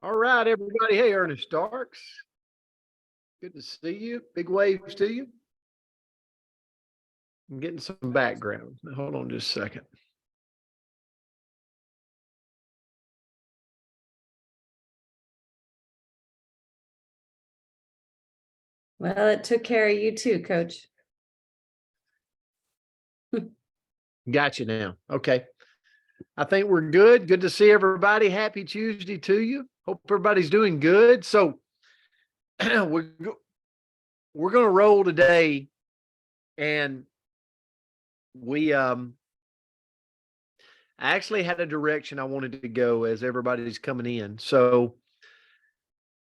All right, everybody. Hey, Ernest Starks. Good to see you. Big waves to you. I'm getting some background. Hold on just a second. Well, it took care of you too, Coach. Got you now. Okay. I think we're good. Good to see everybody. Happy Tuesday to you. Hope everybody's doing good. So we're going to roll today, and we I actually had a direction I wanted to go as everybody's coming in. So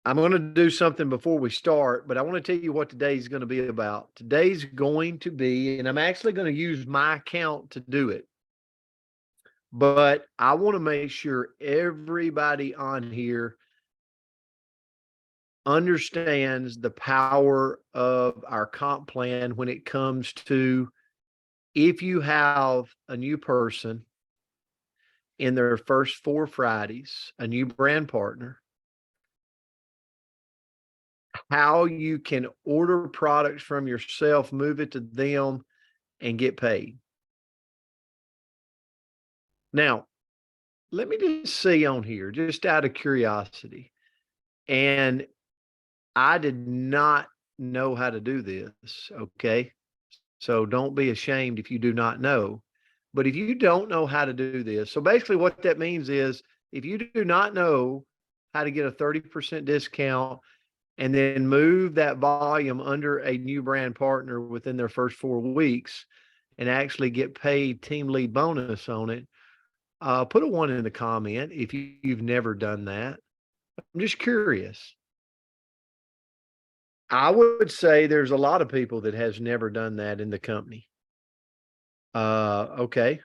I'm going to do something before we start, but I want to tell you what today's going to be about. Today's going to be, and I'm actually going to use my account to do it, but I want to make sure everybody on here understands the power of our comp plan when it comes to if you have a new person in their first 4 Fridays, a new brand partner, how you can order products from yourself, move it to them, and get paid. Now, let me just say on here, just out of curiosity, and I did not know how to do this, okay? So don't be ashamed if you do not know. But if you don't know how to do this, so basically what that means is if you do not know how to get a 30% discount and then move that volume under a new brand partner within their first 4 weeks and actually get paid team lead bonus on it, put a 1 in the comment if you've never done that. I'm just curious. I would say there's a lot of people that has never done that in the company. Okay.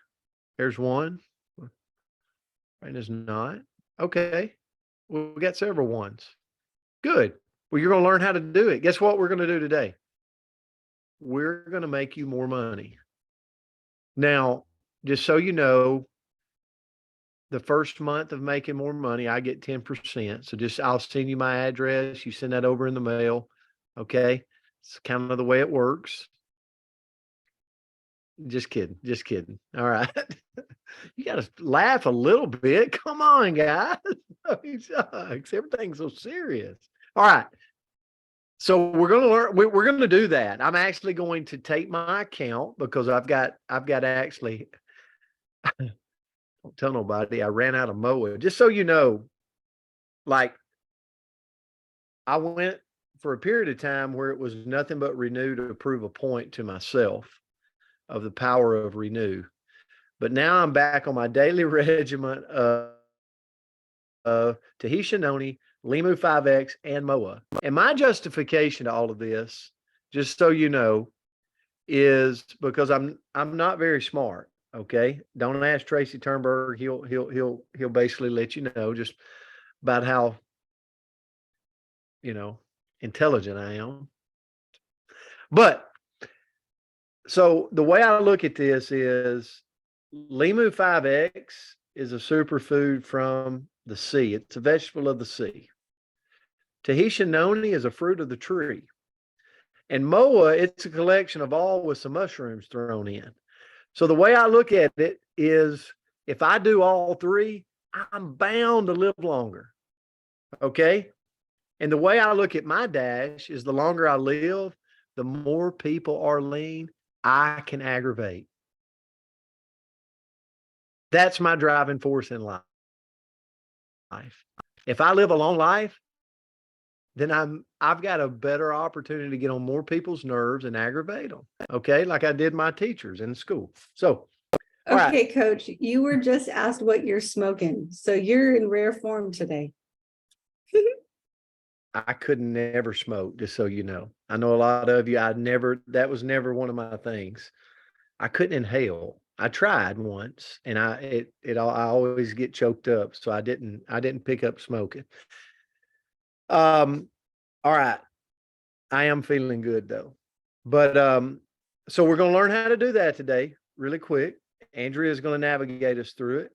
There's 1. Right is not. Okay. We got several ones. Good. Well, you're going to learn how to do it. Guess what we're going to do today? We're going to make you more money. Now, just so you know, the first month of making more money, I get 10%. So I'll send you my address. You send that over in the mail. Okay. It's kind of the way it works. Just kidding. Just kidding. All right. You got to laugh a little bit. Come on, guys. Everything's so serious. All right. So we're going to learn. We're going to do that. I'm actually going to take my account because I've got actually, don't tell nobody, I ran out of MOA. Just so you know, like I went for a period of time where it was nothing but Renew to prove a point to myself of the power of Renew. But now I'm back on my daily regimen of Tahitian Noni, Limu 5X, and MOA. And my justification to all of this, just so you know, is because I'm not very smart. Okay. Don't ask Tracy Turnberg. He'll basically let you know just about how, intelligent I am. But so the way I look at this is Limu 5X is a superfood from the sea. It's a vegetable of the sea. Tahitian noni is a fruit of the tree. And MOA, it's a collection of all with some mushrooms thrown in. So the way I look at it is if I do all 3, I'm bound to live longer. Okay. And the way I look at my dash is the longer I live, the more people are lean, I can aggravate. That's my driving force in life. If I live a long life, then I've got a better opportunity to get on more people's nerves and aggravate them. Okay, like I did my teachers in school. So, Okay, Coach, you were just asked what you're smoking, so you're in rare form today. I could never smoke, just so you know. I know a lot of you, that was never one of my things. I couldn't inhale. I tried once and I always get choked up. So I didn't pick up smoking. All right. I am feeling good though. But so we're gonna learn how to do that today really quick. Andrea is going to navigate us through it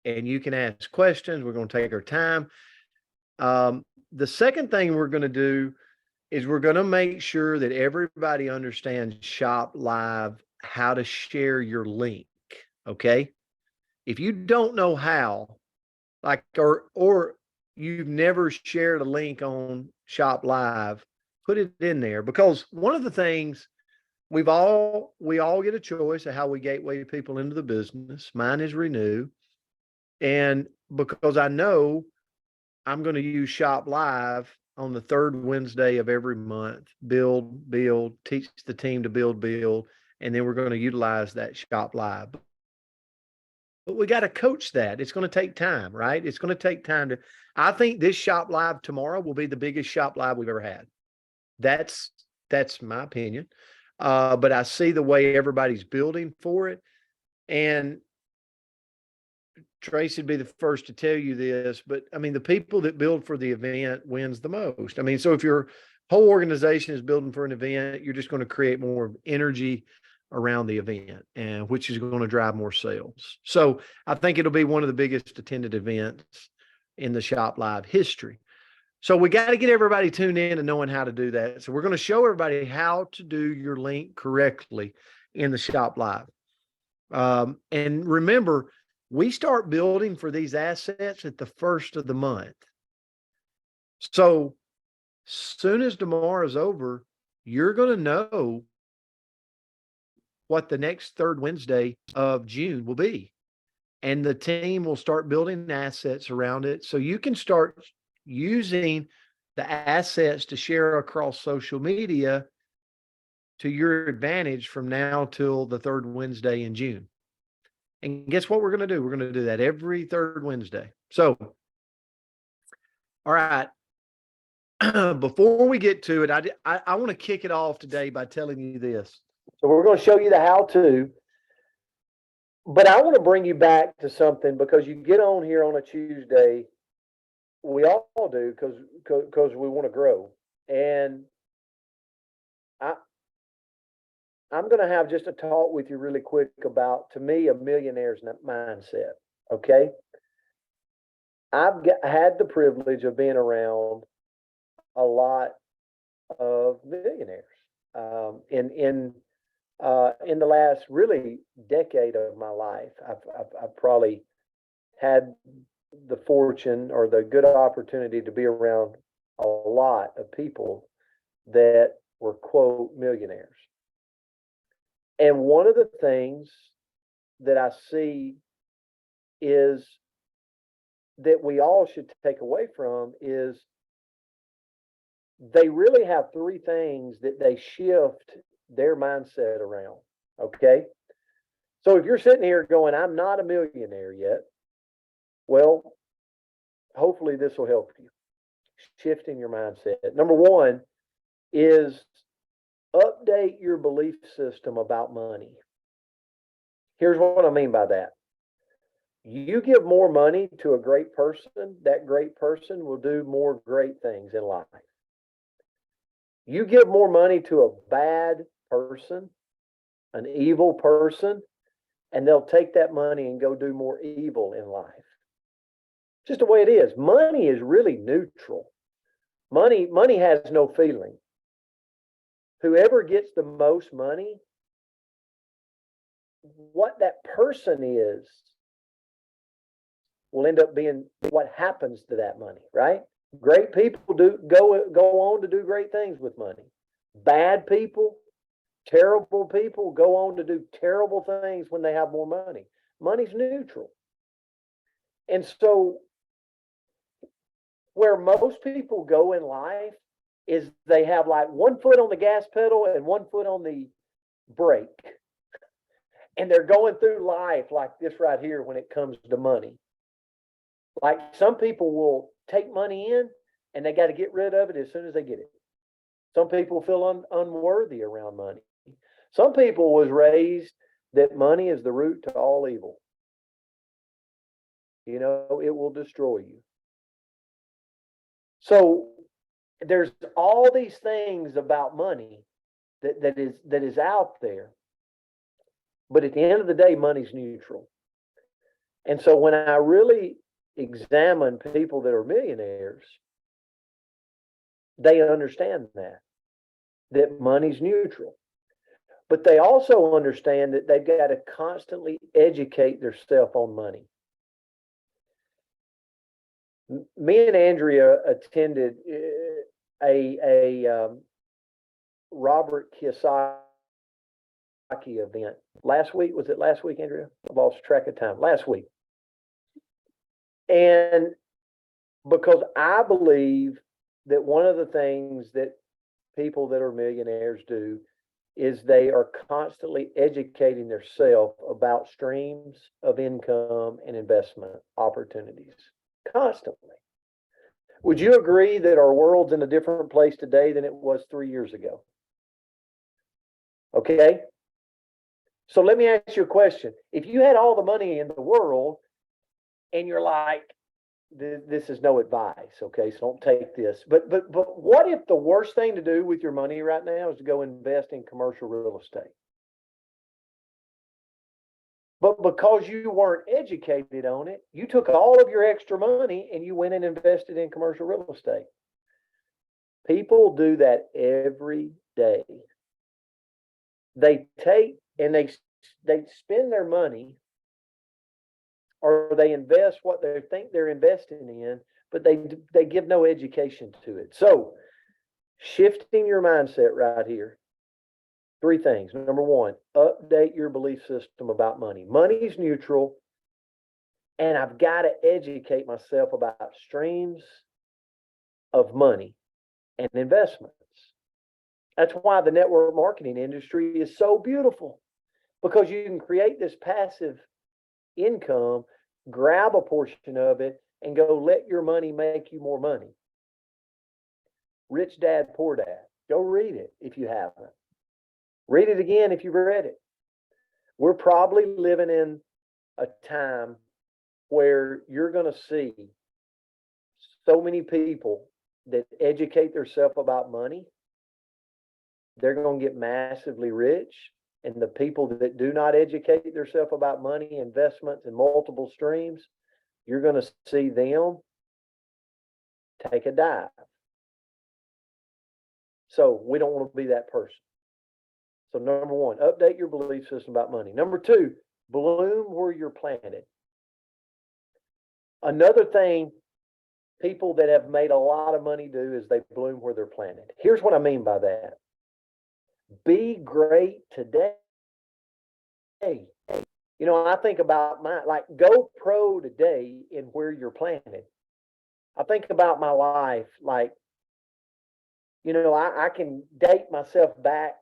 and you can ask questions. We're going to take our time. The second thing we're going to do is we're going to make sure that everybody understands Shop Live, how to share your link. Okay. If you don't know how, like, or you've never shared a link on Shop Live, put it in there, because one of the things we all get a choice of how we gateway people into the business. Mine is Renew. And because I know I'm going to use Shop Live on the third Wednesday of every month, build, teach the team to build, and then we're going to utilize that Shop Live. But we got to coach that. It's going to take time, right? It's going to take time to, I think this Shop Live tomorrow will be the biggest Shop Live we've ever had. That's my opinion. But I see the way everybody's building for it. And Tracy would be the first to tell you this, but I mean, the people that build for the event wins the most. I mean, so if your whole organization is building for an event, you're just going to create more energy around the event, and which is going to drive more sales. So I think it'll be one of the biggest attended events in the Shop Live history. So we got to get everybody tuned in and knowing how to do that. So we're going to show everybody how to do your link correctly in the Shop Live. And remember, we start building for these assets at the first of the month. So soon as tomorrow's over, you're going to know what the next third Wednesday of June will be. And the team will start building assets around it. So you can start using the assets to share across social media to your advantage from now till the third Wednesday in June. And guess what we're going to do? We're going to do that every third Wednesday. So, all right. Before we get to it, I want to kick it off today by telling you this. So we're going to show you the how-to, but I want to bring you back to something, because you get on here on a Tuesday. We all do, because we want to grow. And I'm going to have just a talk with you really quick about, to me, a millionaire's mindset. Okay. I've had the privilege of being around a lot of millionaires in the last really decade of my life. I've probably had the fortune or the good opportunity to be around a lot of people that were, quote, millionaires. And one of the things that I see is that we all should take away from is they really have three things that they shift their mindset around. Okay. So if you're sitting here going, I'm not a millionaire yet, well, hopefully this will help you. Shifting your mindset. Number one is update your belief system about money. Here's what I mean by that. You give more money to a great person, that great person will do more great things in life. You give more money to a bad person, an evil person, and they'll take that money and go do more evil in life. Just the way it is. Money is really neutral. Money has no feeling. Whoever gets the most money, what that person is will end up being what happens to that money, right? Great people go on to do great things with money. Bad people, terrible people go on to do terrible things when they have more money. Money's neutral. And so where most people go in life is they have like one foot on the gas pedal and one foot on the brake. And they're going through life like this right here when it comes to money. Like some people will take money in and they got to get rid of it as soon as they get it. Some people feel unworthy around money. Some people was raised that money is the root to all evil. You know, it will destroy you. So there's all these things about money that is out there. But at the end of the day, money's neutral. And so when I really examine people that are millionaires, They understand that money's neutral. But they also understand that they've got to constantly educate themselves on money. Me and Andrea attended a Robert Kiyosaki event last week. Was it last week, Andrea? I lost track of time. Last week. And because I believe that one of the things that people that are millionaires do is they are constantly educating themselves about streams of income and investment opportunities. Constantly. Would you agree that our world's in a different place today than it was 3 years ago? Okay. So let me ask you a question. If you had all the money in the world and you're like, this is no advice, okay? So don't take this. But what if the worst thing to do with your money right now is to go invest in commercial real estate? But because you weren't educated on it, you took all of your extra money and you went and invested in commercial real estate. People do that every day. They take and they spend their money, or they invest what they think they're investing in, but they give no education to it. So shifting your mindset right here. 3 things. Number 1, update your belief system about money. Money's neutral, and I've got to educate myself about streams of money and investments. That's why the network marketing industry is so beautiful, because you can create this passive income, grab a portion of it, and go let your money make you more money. Rich Dad, Poor Dad. Go read it if you haven't. Read it again if you've read it. We're probably living in a time where you're going to see so many people that educate themselves about money. They're going to get massively rich. And the people that do not educate themselves about money, investments, and multiple streams, you're going to see them take a dive. So we don't want to be that person. So number 1, update your belief system about money. Number 2, bloom where you're planted. Another thing people that have made a lot of money do is they bloom where they're planted. Here's what I mean by that. Be great today. You know, I think about go pro today in where you're planted. I think about my life, like, you know, I can date myself back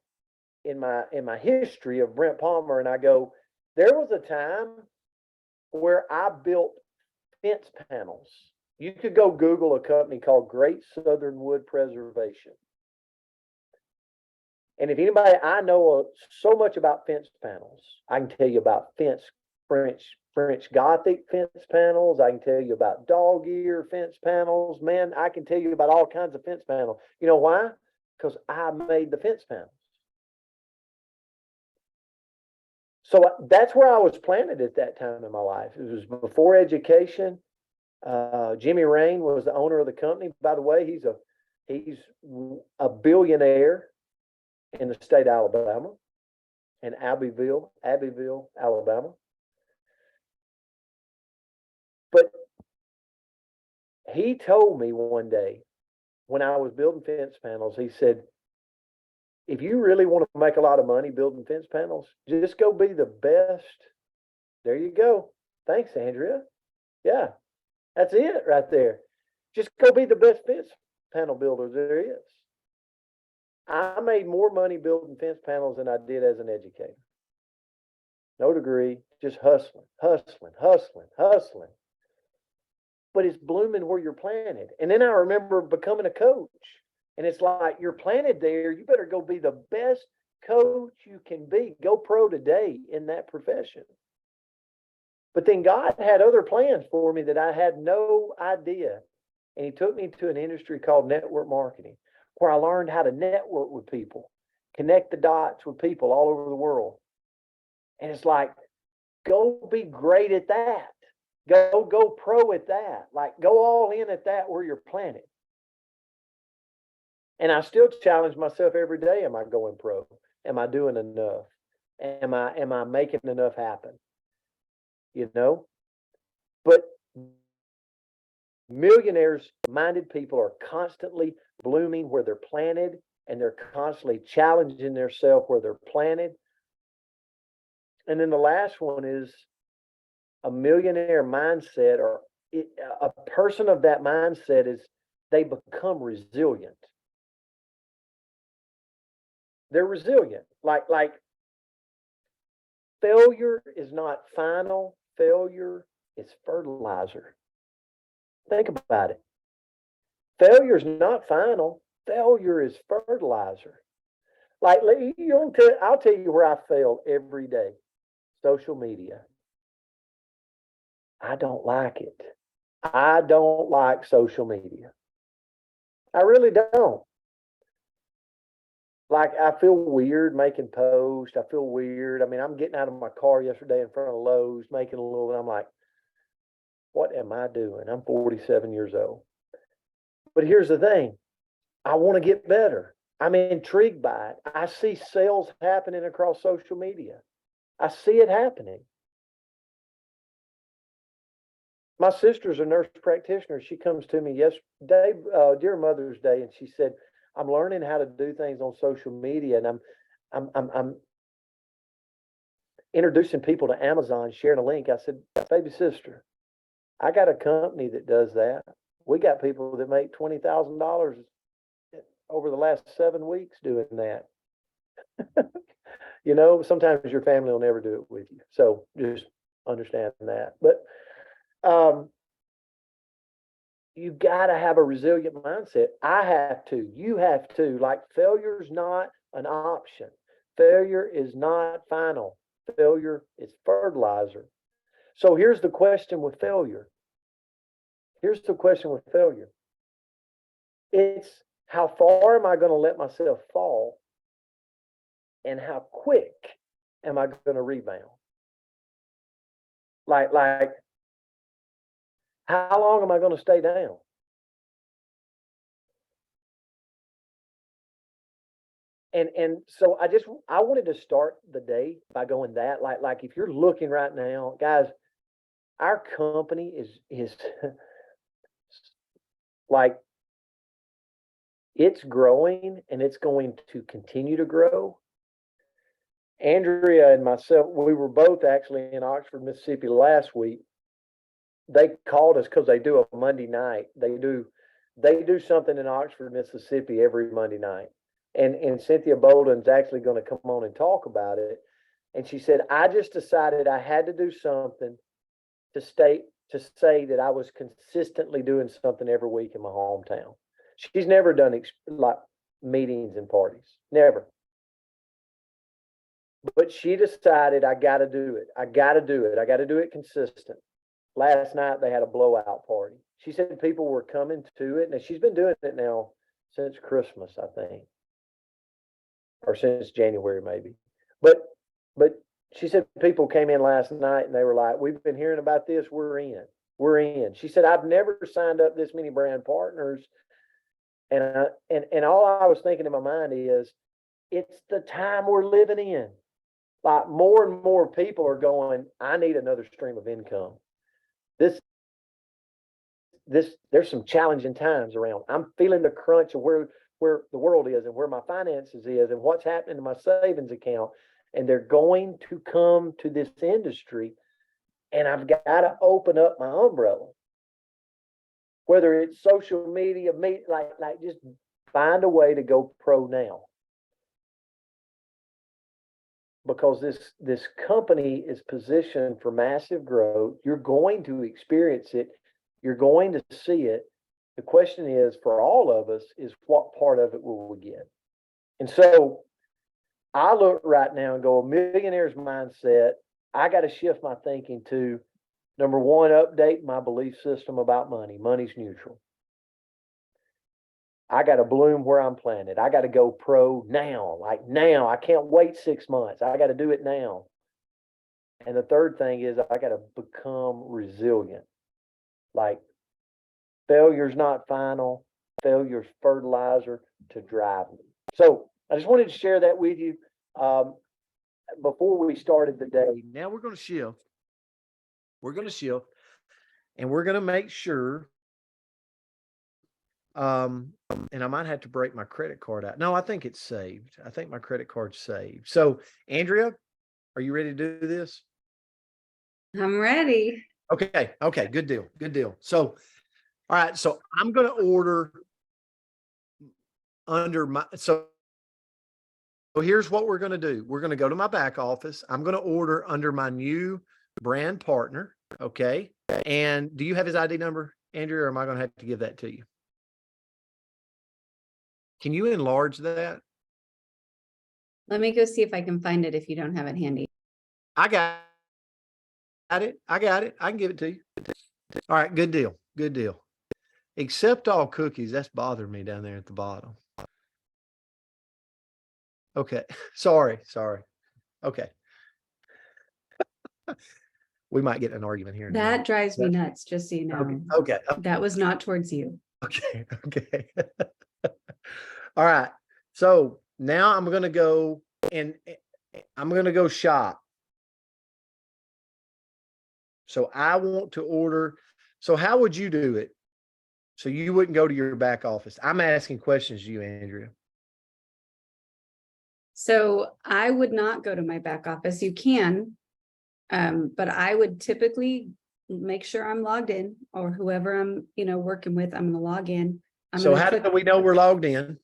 in my history of Brent Palmer, and I go, there was a time where I built fence panels. You could go Google a company called Great Southern Wood Preservation. And if anybody, I know so much about fence panels. I can tell you about French Gothic fence panels. I can tell you about dog ear fence panels. Man, I can tell you about all kinds of fence panels. You know why? Because I made the fence panels. So that's where I was planted at that time in my life. It was before education. Jimmy Rain was the owner of the company. By the way, he's a billionaire in the state of Alabama, in Abbeville, Alabama. But he told me one day when I was building fence panels, he said, if you really want to make a lot of money building fence panels, just go be the best. There you go. Thanks, Andrea. Yeah, that's it right there. Just go be the best fence panel builder there is. I made more money building fence panels than I did as an educator. No degree, just hustling. But it's blooming where you're planted. And then I remember becoming a coach. And it's like, you're planted there. You better go be the best coach you can be. Go pro today in that profession. But then God had other plans for me that I had no idea. And he took me to an industry called network marketing, where I learned how to network with people, connect the dots with people all over the world. And it's like, go be great at that. Go pro at that. Like, go all in at that where you're planted. And I still challenge myself every day. Am I going pro? Am I doing enough? Am I making enough happen? You know, but millionaires minded people are constantly blooming where they're planted, and they're constantly challenging themselves where they're planted. And then the last one is a millionaire mindset, or a person of that mindset is they become resilient. They're resilient. Like failure is not final. Failure is fertilizer. Think about it. Failure is not final. Failure is fertilizer. Like I'll tell you where I fail every day. Social media. I don't like it. I don't like social media. I really don't. Like, I feel weird making posts. I feel weird. I mean, I'm getting out of my car yesterday in front of Lowe's, making a little, and I'm like, what am I doing? I'm 47 years old. But here's the thing. I want to get better. I'm intrigued by it. I see sales happening across social media. I see it happening. My sister's a nurse practitioner. She comes to me yesterday, during Mother's Day, and she said, I'm learning how to do things on social media, and I'm introducing people to Amazon, sharing a link. I said, baby sister, I got a company that does that. We got people that make $20,000 over the last 7 weeks doing that. You know, sometimes your family will never do it with you. So just understand that. But you got to have a resilient mindset. I have to. You have to. Like, failure's not an option. Failure is not final. Failure is fertilizer. So here's the question with failure. Here's the question with failure. It's how far am I going to let myself fall, and how quick am I going to rebound? Like how long am I going to stay down? And so I wanted to start the day by going that, like if you're looking right now, guys, our company is like, it's growing, and it's going to continue to grow. Andrea and myself, we were both actually in Oxford, Mississippi last week. They called us because they do a Monday night. They do something in Oxford, Mississippi every Monday night. And Cynthia Bolden's actually going to come on and talk about it. And she said, I just decided I had to do something to say that I was consistently doing something every week in my hometown. She's never done like meetings and parties, never. But she decided, I got to do it. I got to do it. I got to do it consistent. Last night they had a blowout party. She said people were coming to it, and she's been doing it now since Christmas, I think, or since January maybe. But she said people came in last night and they were like, we've been hearing about this. We're in. We're in. She said, I've never signed up this many brand partners. And all I was thinking in my mind is, it's the time we're living in. Like, more and more people are going, I need another stream of income. There's some challenging times around. I'm feeling the crunch of where the world is, and where my finances is, and what's happening to my savings account. And they're going to come to this industry, and I've got to open up my umbrella. Whether it's social media, like just find a way to go pro now. Because this company is positioned for massive growth. You're going to experience it. You're going to see it. The question is, for all of us, is what part of it will we get? And so I look right now and go, a millionaire's mindset. I got to shift my thinking to, number one, update my belief system about money. Money's neutral. I got to bloom where I'm planted. I got to go pro now, like now. I can't wait 6 months. I got to do it now. And the third thing is, I got to become resilient. Like, failure's not final. failures fertilizer to drive me. So I just wanted to share that with you before we started the day. Now we're going to shift. We're going to shift, and we're going to make sure. And I might have to break my credit card out. No, I think it's saved. I think my credit card's saved. So, Andrea, are you ready to do this? I'm ready. Okay. Okay. Good deal. Good deal. So, all right. So I'm going to order under my, so here's what we're going to do. We're going to go to my back office. I'm going to order under my new brand partner. Okay. And do you have his ID number, Andrea, or am I going to have to give that to you? Can you enlarge that? Let me go see if I can find it if you don't have it handy. I got it. I got it. I can give it to you. All right. Good deal. Good deal. Accept all cookies. That's bothering me down there at the bottom. Okay. Sorry. Okay. We might get in an argument here. That drives me nuts, just so you know. Okay. That was not towards you. Okay. Okay. All right. So now I'm going to go and I'm going to go shop. So I want to order. So how would you do it? So you wouldn't go to your back office. I'm asking questions to you, Andrea. So I would not go to my back office. You can, but I would typically make sure I'm logged in, or whoever I'm, working with, I'm going to log in. So how do we know we're logged in?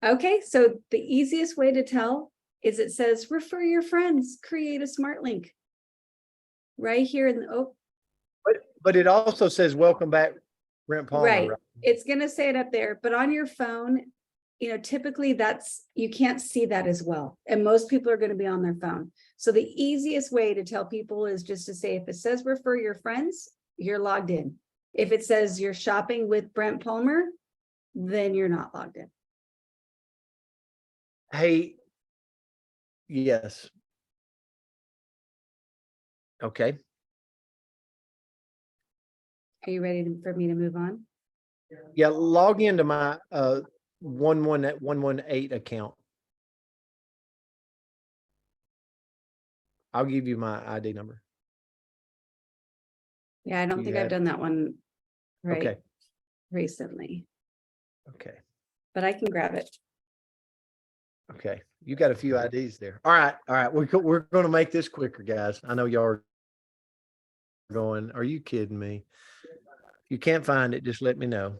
Okay, so the easiest way to tell is it says refer your friends, create a smart link. Right here in the But it also says welcome back, Brent Palmer. right. It's gonna say it up there, but on your phone, typically you can't see that as well. And most people are gonna be on their phone. So the easiest way to tell people is just to say, if it says refer your friends, you're logged in. If it says you're shopping with Brent Palmer, then you're not logged in. Hey, yes. Okay. Are you ready for me to move on? Yeah, log into my 118 account. I'll give you my ID number. Yeah, I don't think I've done that one Okay. recently, Okay. but I can grab it. Okay. You got a few IDs there. All right. All right. We're going to make this quicker, guys. I know y'all are going, are you kidding me? If you can't find it, just let me know.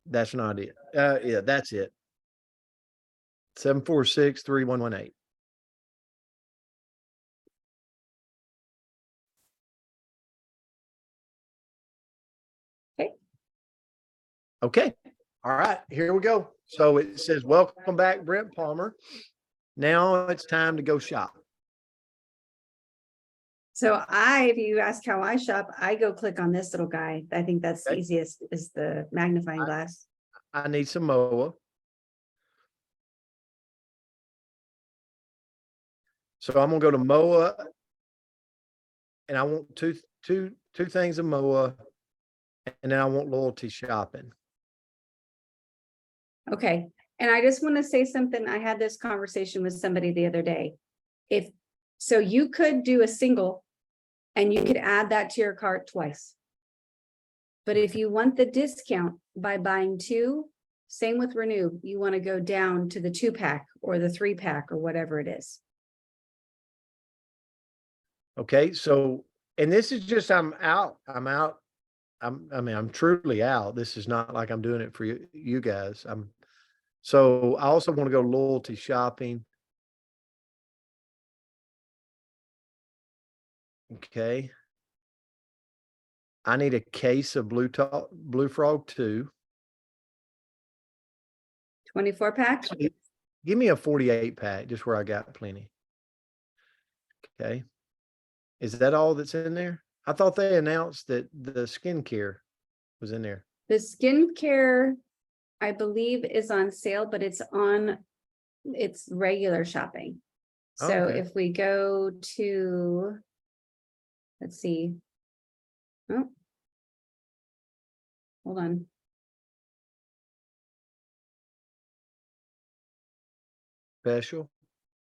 That's not it. Yeah, that's it. 746-3118. Okay. Okay. All right, here we go. So it says, welcome back, Brent Palmer. Now it's time to go shop. So if you ask how I shop, I go click on this little guy. I think that's the Okay. easiest, is the magnifying glass. I need some MOA. So I'm gonna go to MOA, and I want two things of MOA, and then I want loyalty shopping. Okay, and I just want to say something. I had this conversation with somebody the other day. So you could do a single and you could add that to your cart twice. But if you want the discount by buying two, same with Renew, you want to go down to the 2-pack or the 3-pack or whatever it is. Okay, so, and this is just, I'm out. I'm truly out. This is not like I'm doing it for you guys. So I also want to go loyalty shopping. Okay. I need a case of Blue Frog 2. 24-pack? Give me a 48-pack, just where I got plenty. Okay. Is that all that's in there? I thought they announced that the skincare was in there. The skincare, I believe, is on sale, but it's regular shopping. So Okay. if we go to, let's see. Oh, hold on. special.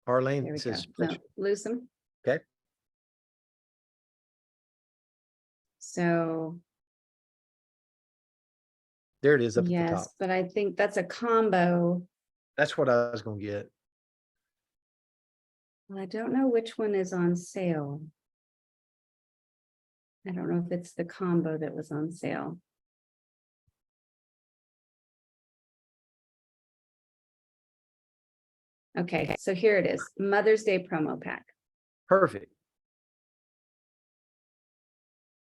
There Arlene we go. says No, special. lose them. Okay. So, There it is up at the yes, top. but I think that's a combo. That's what I was gonna get. Well, I don't know which one is on sale. I don't know if it's the combo that was on sale. Okay, so here it is, Mother's Day promo pack. Perfect.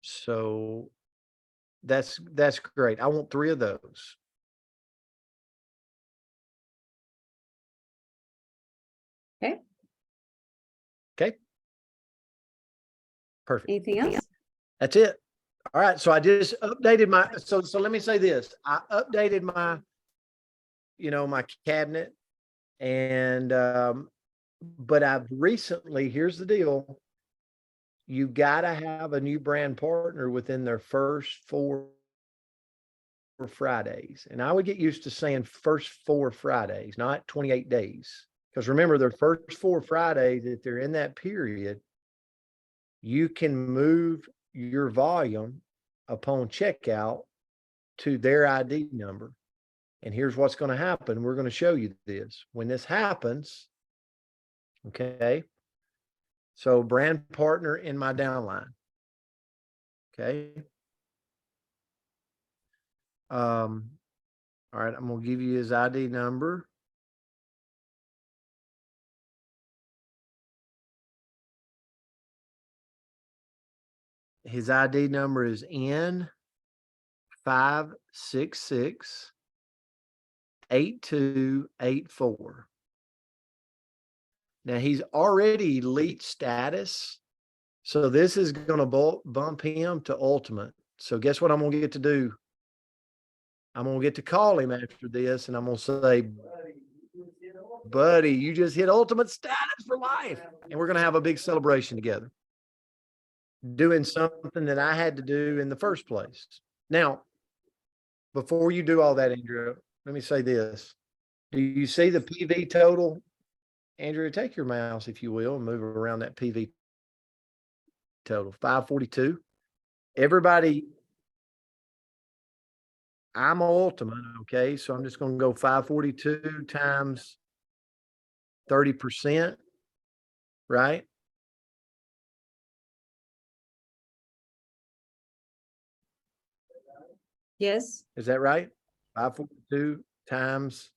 So that's great. I want 3 of those. Okay. Okay. Perfect. Anything else? That's it. All right. So I just updated my, so let me say this. I updated my, my cabinet and, but I've recently, here's the deal. You gotta have a new brand partner within their first 4 Fridays. And I would get used to saying first 4 Fridays, not 28 days. Because remember, their first 4 Fridays, if they're in that period, you can move your volume upon checkout to their ID number. And here's what's going to happen. We're going to show you this. When this happens, okay, so brand partner in my downline. Okay. All right, I'm going to give you his ID number. His ID number is N5668284. Now he's already elite status. So this is going to bump him to ultimate. So guess what I'm going to get to do? I'm going to get to call him after this and I'm going to say, buddy, you just hit ultimate status for life. And we're going to have a big celebration together. Doing something that I had to do in the first place. Now, before you do all that, Andrea, let me say this. Do you see the PV total? Andrea, take your mouse, if you will, and move around that PV total. 542. Everybody, I'm ultimate, okay? So I'm just going to go 542 times 30%, right? Yes. Is that right? 542 times.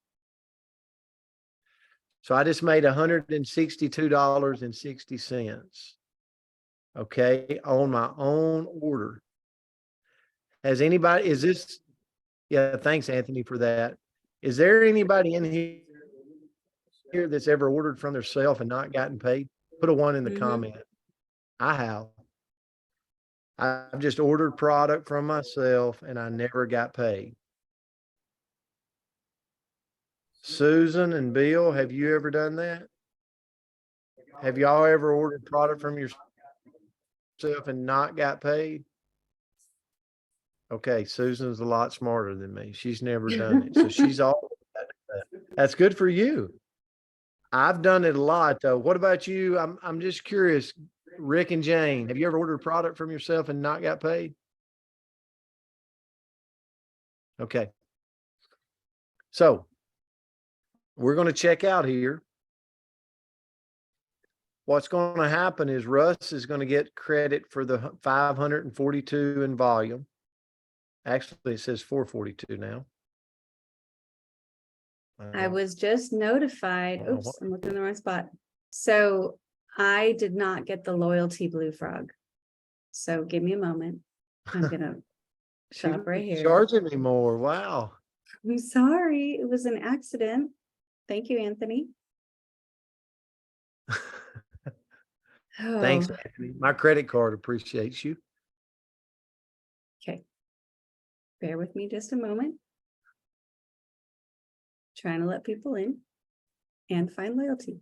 So I just made $162.60. Okay, on my own order. Has anybody, is this, yeah, thanks, Anthony, for that. Is there anybody in here that's ever ordered from themselves and not gotten paid? Put a 1 in the comment. I have. I've just ordered product from myself and I never got paid. Susan and Bill, have you ever done that? Have y'all ever ordered product from yourself and not got paid? Okay, Susan's a lot smarter than me. She's never done it. So she's all, that's good for you. I've done it a lot though. What about you? I'm just curious, Rick and Jane, have you ever ordered product from yourself and not got paid? Okay. So we're going to check out here. What's going to happen is Russ is going to get credit for the 542 in volume. Actually, it says 442 now. I was just notified. I don't know Oops, what- I'm looking in the wrong spot. So I did not get the loyalty Blue Frog. So give me a moment. I'm gonna shop right here. Charging me more. Wow. I'm sorry, it was an accident. Thank you, Anthony. Thanks, Oh, Anthony. My credit card appreciates you. okay. Bear with me just a moment. Trying to let people in and find loyalty.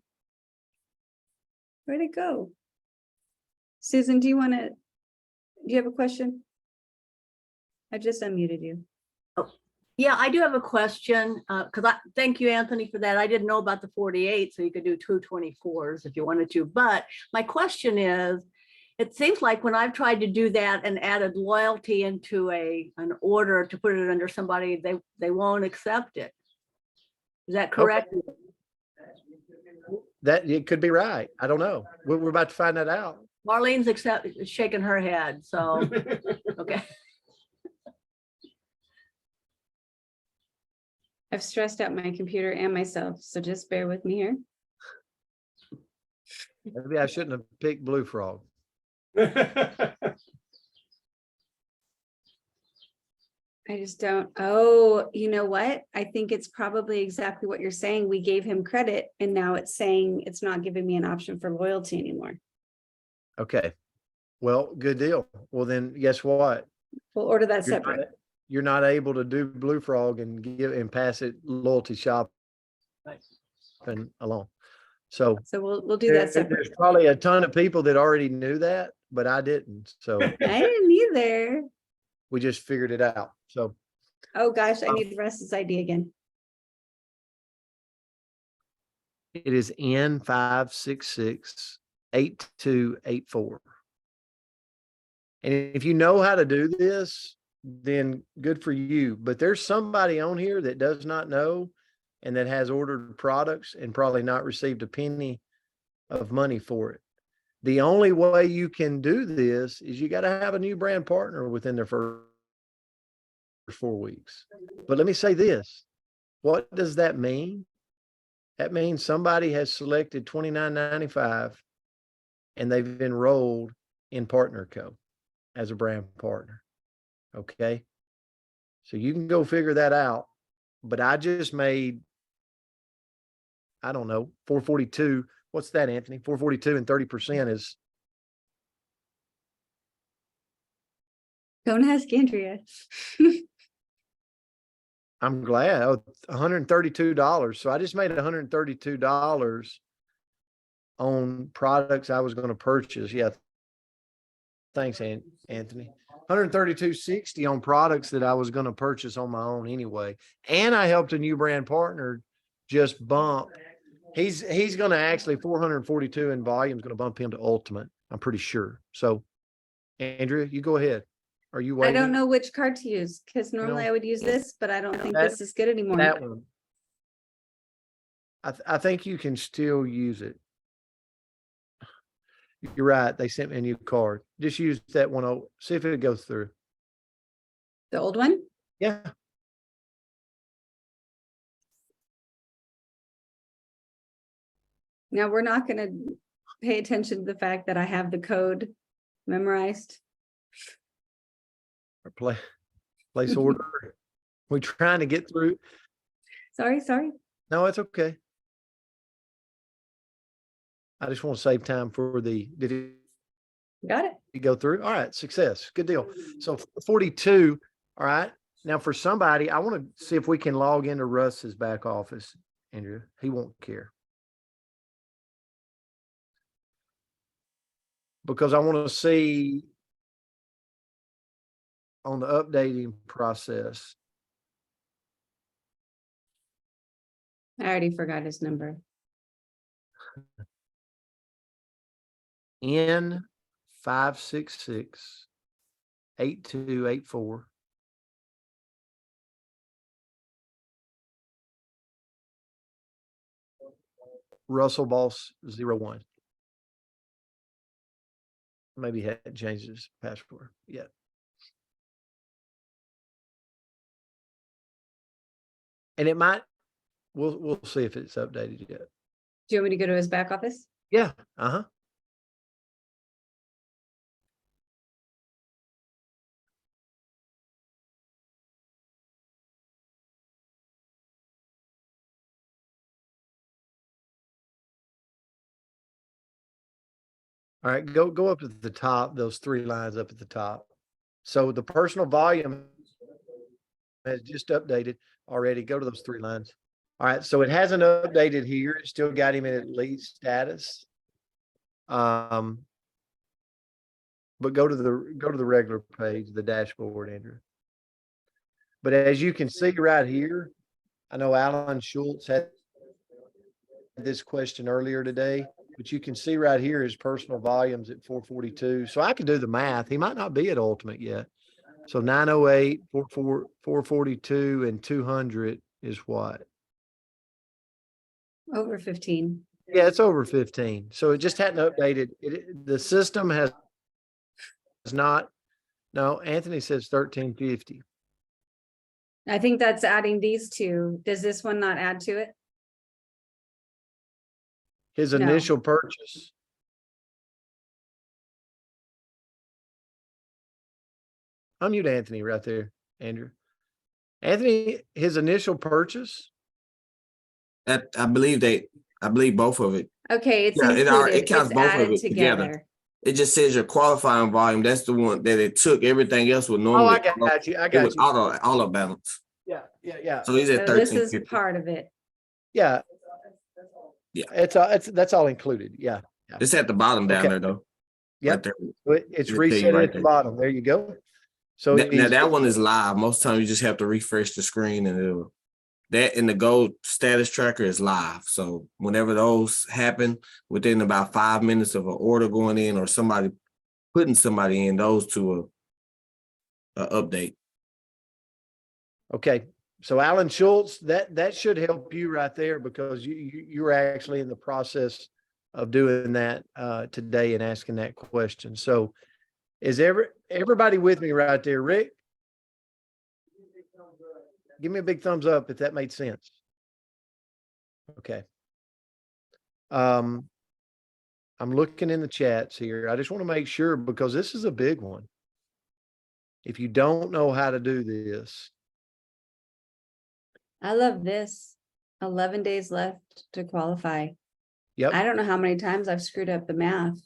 Where'd it go? Susan, do you have a question? I just unmuted you. Yeah, I do have a question, because thank you, Anthony, for that. I didn't know about the 48, so you could do 224s if you wanted to. But my question is, it seems like when I've tried to do that and added loyalty into an order to put it under somebody, they won't accept it. Is that correct? That it could be right. I don't know. We're about to find that out. Marlene's shaking her head, so, okay. I've stressed out my computer and myself, so just bear with me here. Maybe I shouldn't have picked Blue Frog. I just don't, oh, you know what? I think it's probably exactly what you're saying. We gave him credit and now it's saying it's not giving me an option for loyalty anymore. Okay. Well, good deal. Well, then guess what? We'll order that You're not- separate. You're not able to do Blue Frog and pass it loyalty shop and along. So So we'll do that separate. there's probably a ton of people that already knew that, but I didn't. So I didn't either. we just figured it out. So Oh, gosh, I need the rest of this ID again. it is N5668284. And if you know how to do this, then good for you. But there's somebody on here that does not know and that has ordered products and probably not received a penny of money for it. The only way you can do this is you got to have a new brand partner within their first 4 weeks. But let me say this. What does that mean? That means somebody has selected $29.95 and they've enrolled in PartnerCo as a brand partner. Okay. So you can go figure that out. But I just made, I don't know, 442. What's that, Anthony? 442 and 30% is. Don't ask Andrea. I'm glad. Oh, $132. So I just made $132 on products I was going to purchase. Yeah. Thanks, Anthony. $132.60 on products that I was going to purchase on my own anyway. And I helped a new brand partner just bump. He's going to actually 442 in volume is going to bump him to ultimate. I'm pretty sure. So Andrea, you go ahead. Are you I waiting? don't know which card to use because normally I would use this, but I don't think That- this is good anymore. That one. I think you can still use it. You're right. They sent me a new card. Just use that one. See if it goes through. The old one? Yeah. Now, we're not gonna pay attention to the fact that I have the code memorized. Or place order. We're trying to get through. Sorry. No, it's okay. I just want to save time for did it Got it. go through? All right, success. Good deal. So 42. All right. Now for somebody, I want to see if we can log into Russ's back office, Andrew. He won't care. Because I want to see on the updating process. I already forgot his number. N5668284. Russell Boss 01. Maybe he hadn't changed his password yet. And it might, we'll see if it's updated yet. Do you want me to go to his back office? Yeah. Uh-huh. All right, go up to the top, those 3 lines up at the top. So the personal volume has just updated already. Go to those 3 lines. All right, so it hasn't updated here. It still got him at lead status. But go to the regular page, the dashboard, Andrew. But as you can see right here, I know Alan Schultz had this question earlier today, but you can see right here his personal volumes at 442. So I can do the math. He might not be at ultimate yet. So 908, 442, and 200 is what? Over 15. Yeah, it's over 15. So it just hadn't updated. The system has not. No, Anthony says 1350. I think that's adding these two. Does this one not add to it? His No. initial purchase. Unmute Anthony right there, Andrew. Anthony, his initial purchase. I believe both of it. Okay, it's Yeah, it included, counts it's both of added it together. together. It just says your qualifying volume. That's the one that it took. Everything else would Oh, normally. I got you. I It got was you. auto balance. Yeah. So he's at So this is 1350. part of it. Yeah. Yeah. That's all included. Yeah. It's at the bottom down Okay. there though. Yep. Right there. It's It'll tell you reset right at the there. bottom. There you go. So Now he's- that one is live. Most times you just have to refresh the screen and it'll. That in the gold status tracker is live. So whenever those happen, within about 5 minutes of an order going in or somebody putting somebody in, those two a update. Okay, so Alan Schultz, that should help you right there because you were actually in the process of doing that today and asking that question. So is everybody with me right there? Rick? Give me a big thumbs up if that made sense. Okay. I'm looking in the chats here. I just want to make sure because this is a big one. If you don't know how to do this, I love this. 11 days left to qualify. yep. I don't know how many times I've screwed up the math,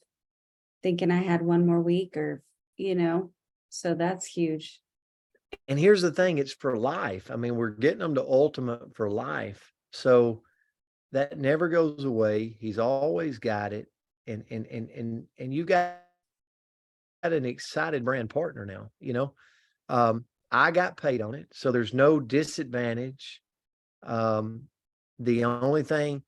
thinking I had one more week or, so that's huge. And here's the thing, it's for life. I mean, we're getting them to ultimate for life. So that never goes away. He's always got it. And you got an excited brand partner now, I got paid on it. So there's no disadvantage. The only thing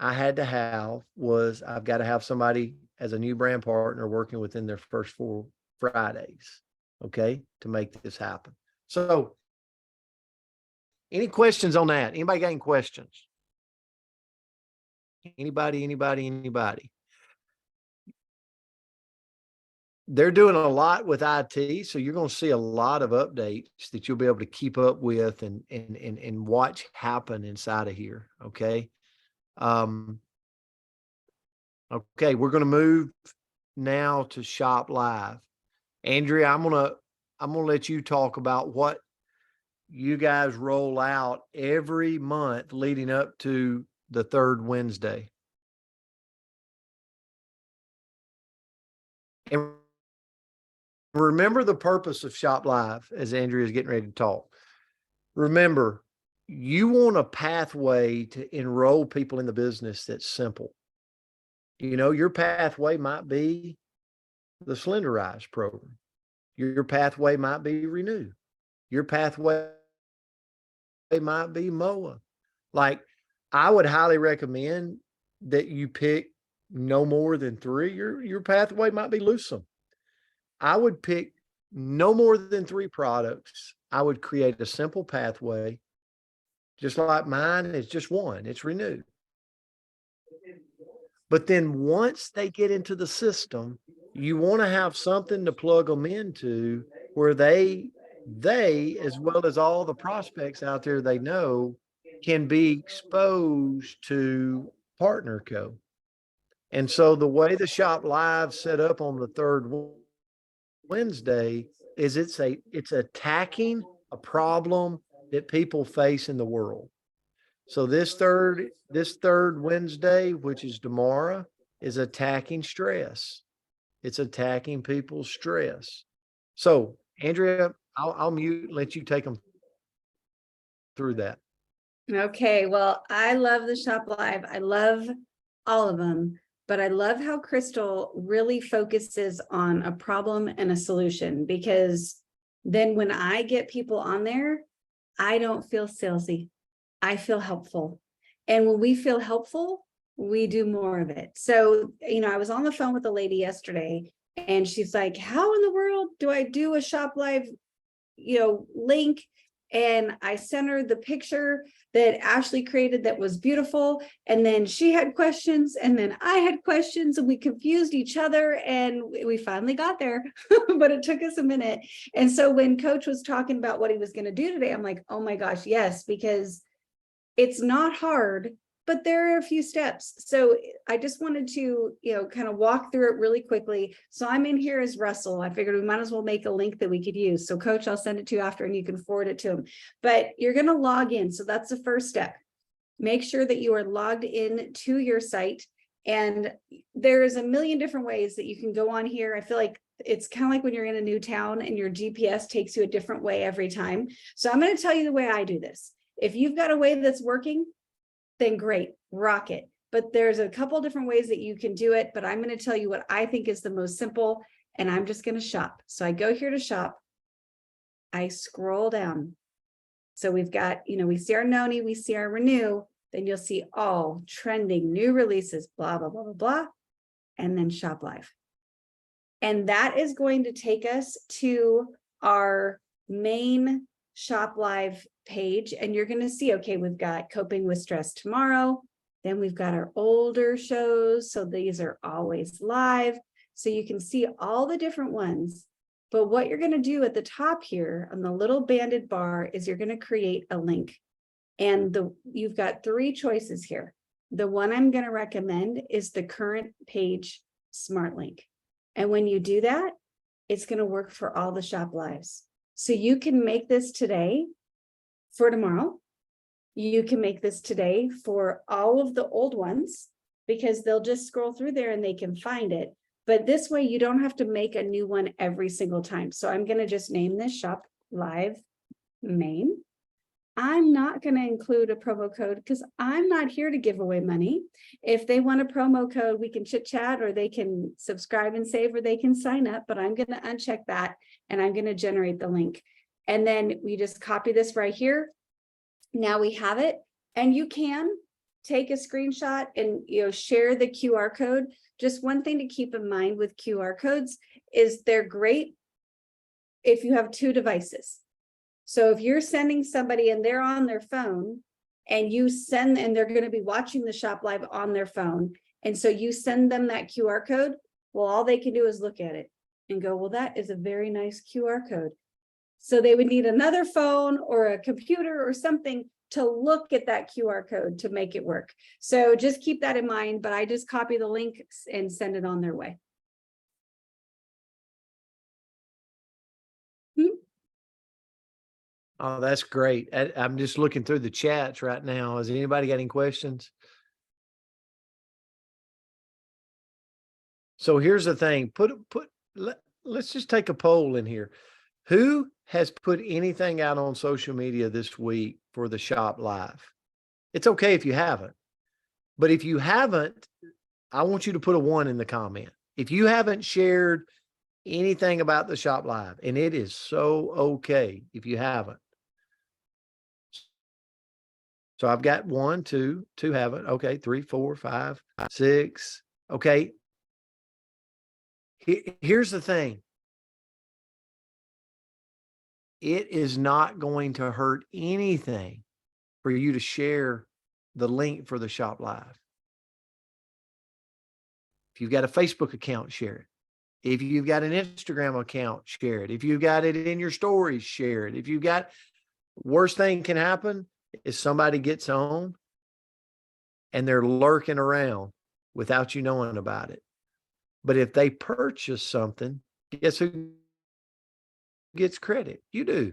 I had to have was I've got to have somebody as a new brand partner working within their first 4 Fridays. Okay, to make this happen. So any questions on that? Anybody got any questions? Anybody? They're doing a lot with IT, so you're going to see a lot of updates that you'll be able to keep up with and watch happen inside of here. Okay. Okay, we're going to move now to Shop Live. Andrea, I'm gonna let you talk about what you guys roll out every month leading up to the third Wednesday. And remember the purpose of Shop Live as Andrea is getting ready to talk. Remember, you want a pathway to enroll people in the business that's simple. Your pathway might be the Slenderize program. Your pathway might be Renew. Your pathway might be MOA. Like, I would highly recommend that you pick no more than 3. Your pathway might be Lucem. I would pick no more than 3 products. I would create a simple pathway, just like mine is just one. It's Renew. But then once they get into the system, you want to have something to plug them into where they, as well as all the prospects out there they know, can be exposed to Partner Co. And so the way the Shop Live set up on the third Wednesday is it's attacking a problem that people face in the world. So this third Wednesday, which is tomorrow, is attacking stress. It's attacking people's stress. So Andrea, I'll mute and let you take them through that. Okay, well, I love the Shop Live. I love all of them, but I love how Crystal really focuses on a problem and a solution, because then when I get people on there, I don't feel salesy. I feel helpful. And when we feel helpful, we do more of it. So, I was on the phone with a lady yesterday and she's like, how in the world do I do a Shop Live, link? And I sent her the picture that Ashley created that was beautiful. And then she had questions and then I had questions and we confused each other and we finally got there, but it took us a minute. And so when Coach was talking about what he was going to do today, I'm like, oh my gosh, yes, because it's not hard, but there are a few steps. So I just wanted to, kind of walk through it really quickly. So I'm in here as Russell. I figured we might as well make a link that we could use. So Coach, I'll send it to you after and you can forward it to him. But you're going to log in. So that's the first step. Make sure that you are logged in to your site. And there's a million different ways that you can go on here. I feel like it's kind of like when you're in a new town and your GPS takes you a different way every time. So I'm going to tell you the way I do this. If you've got a way that's working, then great, rock it. But there's a couple different ways that you can do it, but I'm going to tell you what I think is the most simple, and I'm just going to shop. So I go here to shop. I scroll down. So we've got, we see our Noni, we see our Renew, then you'll see all trending new releases, blah, blah, blah, blah, blah, and then Shop Live. And that is going to take us to our main Shop Live page, and you're going to see, okay, we've got Coping with Stress tomorrow, then we've got our older shows, so these are always live, so you can see all the different ones. But what you're going to do at the top here on the little banded bar is you're going to create a link, and you've got 3 choices here. The one I'm going to recommend is the current page smart link, and when you do that, it's going to work for all the Shop Lives. So you can make this today for tomorrow. You can make this today for all of the old ones because they'll just scroll through there and they can find it. But this way you don't have to make a new one every single time. So I'm going to just name this Shop Live Main. I'm not going to include a promo code because I'm not here to give away money. If they want a promo code, we can chit chat or they can subscribe and save or they can sign up, but I'm going to uncheck that and I'm going to generate the link. And then we just copy this right here. Now we have it, and you can take a screenshot and share the QR code. Just one thing to keep in mind with QR codes is they're great if you have 2 devices. So if you're sending somebody and they're on their phone and you send, and they're going to be watching the Shop Live on their phone, and so you send them that QR code, well, all they can do is look at it and go, well, that is a very nice QR code. So they would need another phone or a computer or something to look at that QR code to make it work. So just keep that in mind, but I just copy the link and send it on their way. Oh, that's great. I'm just looking through the chats right now. Has anybody got any questions? So here's the thing, let's just take a poll in here. Who has put anything out on social media this week for the Shop Live? It's okay if you haven't, but if you haven't, I want you to put a 1 in the comment. If you haven't shared anything about the Shop Live, and it is so okay if you haven't. So I've got 1, 2 haven't. Okay, 3, 4, 5, 6. Okay. Here's the thing. It is not going to hurt anything for you to share the link for the Shop Live. If you've got a Facebook account, share it. If you've got an Instagram account, share it. If you've got it in your stories, share it. If you've got, worst thing can happen is somebody gets on and they're lurking around without you knowing about it. But if they purchase something, guess who gets credit? You do.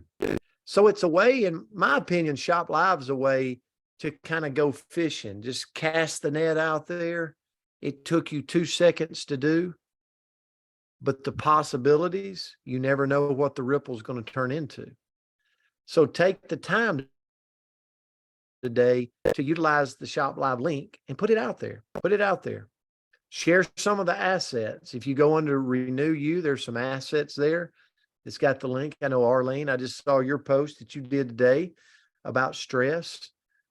So it's a way, in my opinion, Shop Live is a way to kind of go fishing, just cast the net out there. It took you 2 seconds to do, but the possibilities, you never know what the ripple is going to turn into. So take the time today to utilize the Shop Live link and put it out there. Put it out there. Share some of the assets. If you go under Renew You, there's some assets there. It's got the link. I know Arlene, I just saw your post that you did today about stress.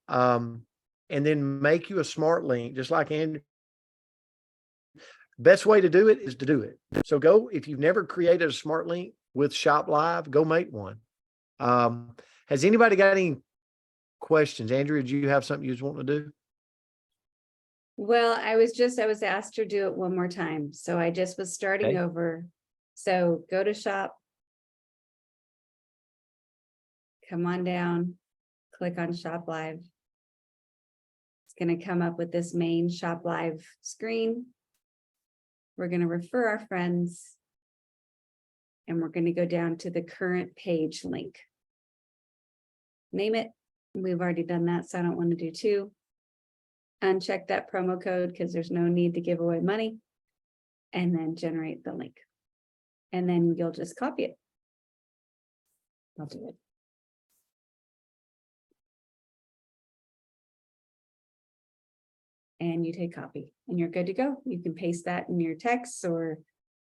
And then make you a smart link, just like Andrew. Best way to do it is to do it. So go, if you've never created a smart link with Shop Live, go make one. Has anybody got any questions? Andrew, do you have something you was wanting to do? Well, I was asked to do it one more time, so I just was starting Okay. over. So go to shop. Come on down, click on Shop Live. It's gonna come up with this main Shop Live screen. We're gonna refer our friends. And we're gonna go down to the current page link. Name it. We've already done that, so I don't want to do two. Uncheck that promo code because there's no need to give away money. And then generate the link. And then you'll just copy it. I'll do it. And you take copy and you're good to go. You can paste that in your text or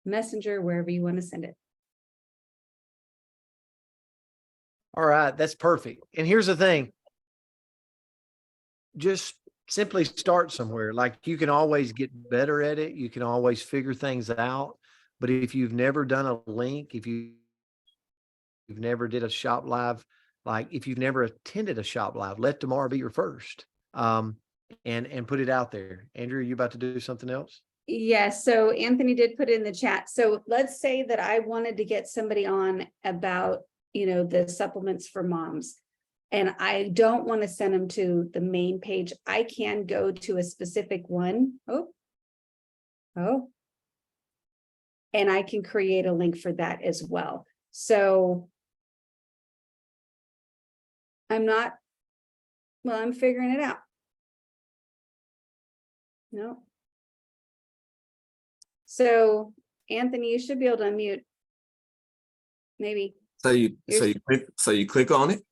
messenger, wherever you want to send it. All right, that's perfect. And here's the thing. Just simply start somewhere. Like, you can always get better at it. You can always figure things out. But if you've never done a link, if you've never did a Shop Live, like if you've never attended a Shop Live, let tomorrow be your first. And put it out there. Andrew, are you about to do something else? Yes, so Anthony did put in the chat. So let's say that I wanted to get somebody on about, the supplements for moms. And I don't want to send them to the main page. I can go to a specific one. Oh. And I can create a link for that as well. So I'm figuring it out. No. So Anthony, you should be able to unmute. Maybe. So you click on it.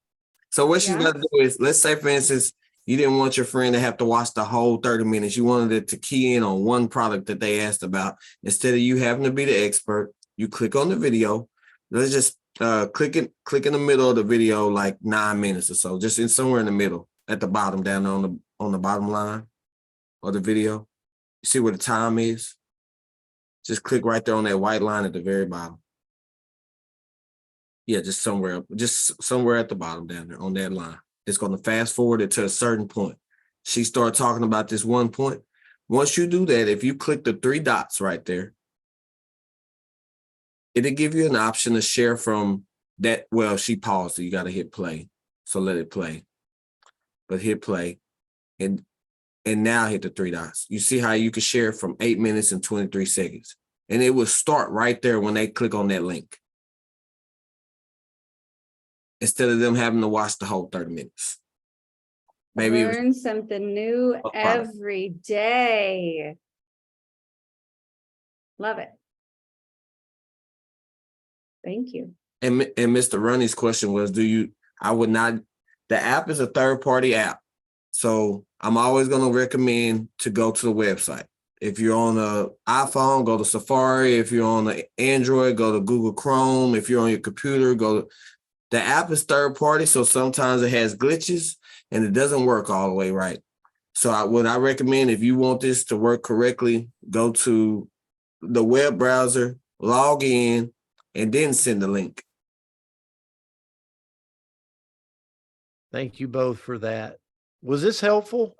So what she's Yeah. gonna do is, let's say for instance, you didn't want your friend to have to watch the whole 30 minutes. You wanted it to key in on one product that they asked about. Instead of you having to be the expert, you click on the video. Let's just click in the middle of the video, like 9 minutes or so, just in somewhere in the middle, at the bottom, down on the bottom line of the video. You see where the time is? Just click right there on that white line at the very bottom. Yeah, just somewhere at the bottom down there on that line. It's going to fast forward it to a certain point. She started talking about this one point. Once you do that, if you click the 3 dots right there, it'll give you an option to share from that. Well, she paused, so you got to hit play. So let it play. But hit play. And now hit the 3 dots. You see how you can share from 8 minutes and 23 seconds. And it will start right there when they click on that link, instead of them having to watch the whole 30 minutes. Maybe Learn something new every day. Love it. Thank you. and Mr. Runny's question was, I would not, the app is a third-party app. So I'm always going to recommend to go to the website. If you're on an iPhone, go to Safari. If you're on an Android, go to Google Chrome. If you're on your computer, the app is third party, so sometimes it has glitches and it doesn't work all the way right. So what I recommend, if you want this to work correctly, go to the web browser, log in, and then send the link. Thank you both for that. Was this helpful?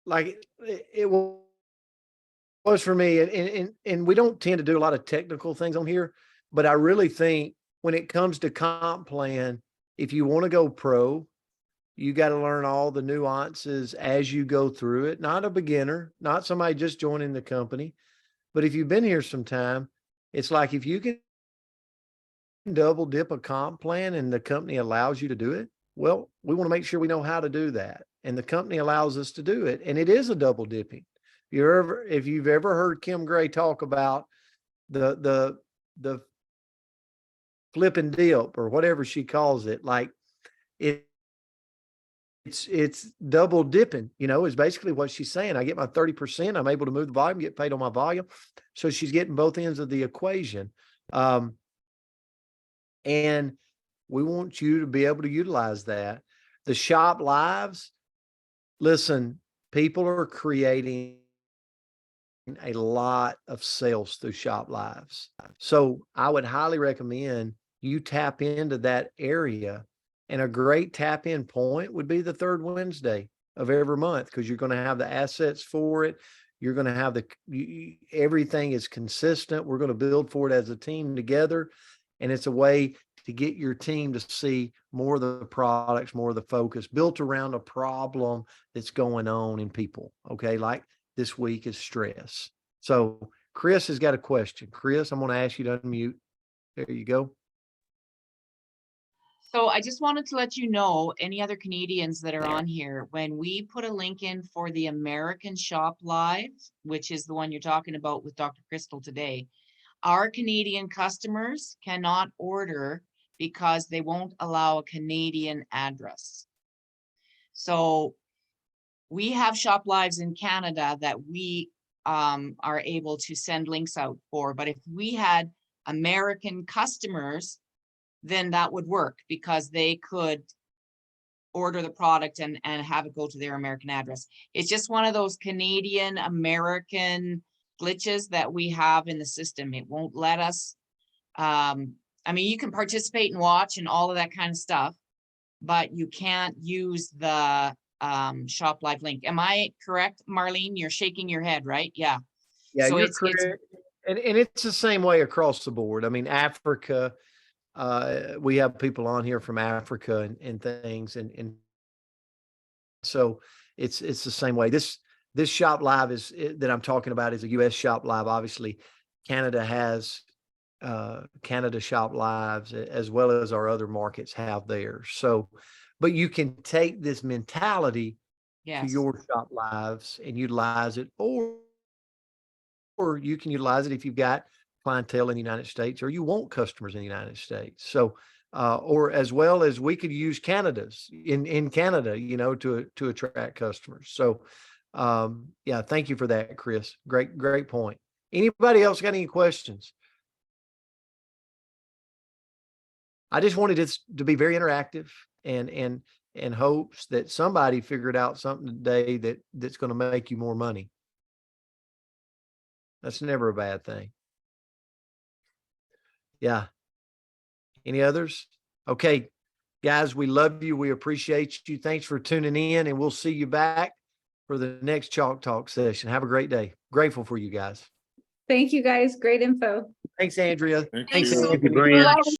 Like it was for me, and we don't tend to do a lot of technical things on here, but I really think when it comes to comp plan, if you want to go pro, you got to learn all the nuances as you go through it. Not a beginner, not somebody just joining the company, but if you've been here some time, it's like if you can double dip a comp plan and the company allows you to do it, well, we want to make sure we know how to do that. And the company allows us to do it. And it is a double dipping. If you've ever heard Kim Gray talk about the flip and dip or whatever she calls it, like it's double dipping, is basically what she's saying. I get my 30%. I'm able to move the volume, get paid on my volume. So she's getting both ends of the equation. And we want you to be able to utilize that. The shop lives, listen, people are creating a lot of sales through shop lives. So I would highly recommend you tap into that area. And a great tap in point would be the third Wednesday of every month, because you're going to have the assets for it. You're going to have everything is consistent. We're going to build for it as a team together. And it's a way to get your team to see more of the products, more of the focus built around a problem that's going on in people. Okay. Like this week is stress. So Chris has got a question. Chris, I'm going to ask you to unmute. There you go. So I just wanted to let you know, any other Canadians that are on here, when we put a link in for the American Shop Live, which is the one you're talking about with Dr. Crystal today, our Canadian customers cannot order because they won't allow a Canadian address. So we have Shop Lives in Canada that we are able to send links out for, but if we had American customers, then that would work because they could order the product and have it go to their American address. It's just one of those Canadian American glitches that we have in the system. It won't let us, I mean, you can participate and watch and all of that kind of stuff, but you can't use the Shop Live link. Am I correct, Marlene? You're shaking your head, right? Yeah. Yeah, So you're it's correct. And it's the same way across the board. I mean, Africa, we have people on here from Africa and things. And so it's the same way. This Shop Live that I'm talking about is a US Shop Live. Obviously, Canada has Canada Shop Lives, as well as our other markets have theirs. So, but you can take this mentality to yes. your Shop Lives and utilize it, or you can utilize it if you've got clientele in the United States or you want customers in the United States. So, or as well as we could use Canada's in Canada, you know, to attract customers. So, yeah, thank you for that, Chris. Great point. Anybody else got any questions? I just wanted it to be very interactive and hopes that somebody figured out something today that's going to make you more money. That's never a bad thing. Yeah. Any others? Okay, guys, we love you. We appreciate you. Thanks for tuning in, and we'll see you back for the next Chalk Talk session. Have a great day. Grateful for you guys. Thank you guys. Great info. Thanks, Andrea. Thank Thanks, you. Andrea. Thank you, Brand.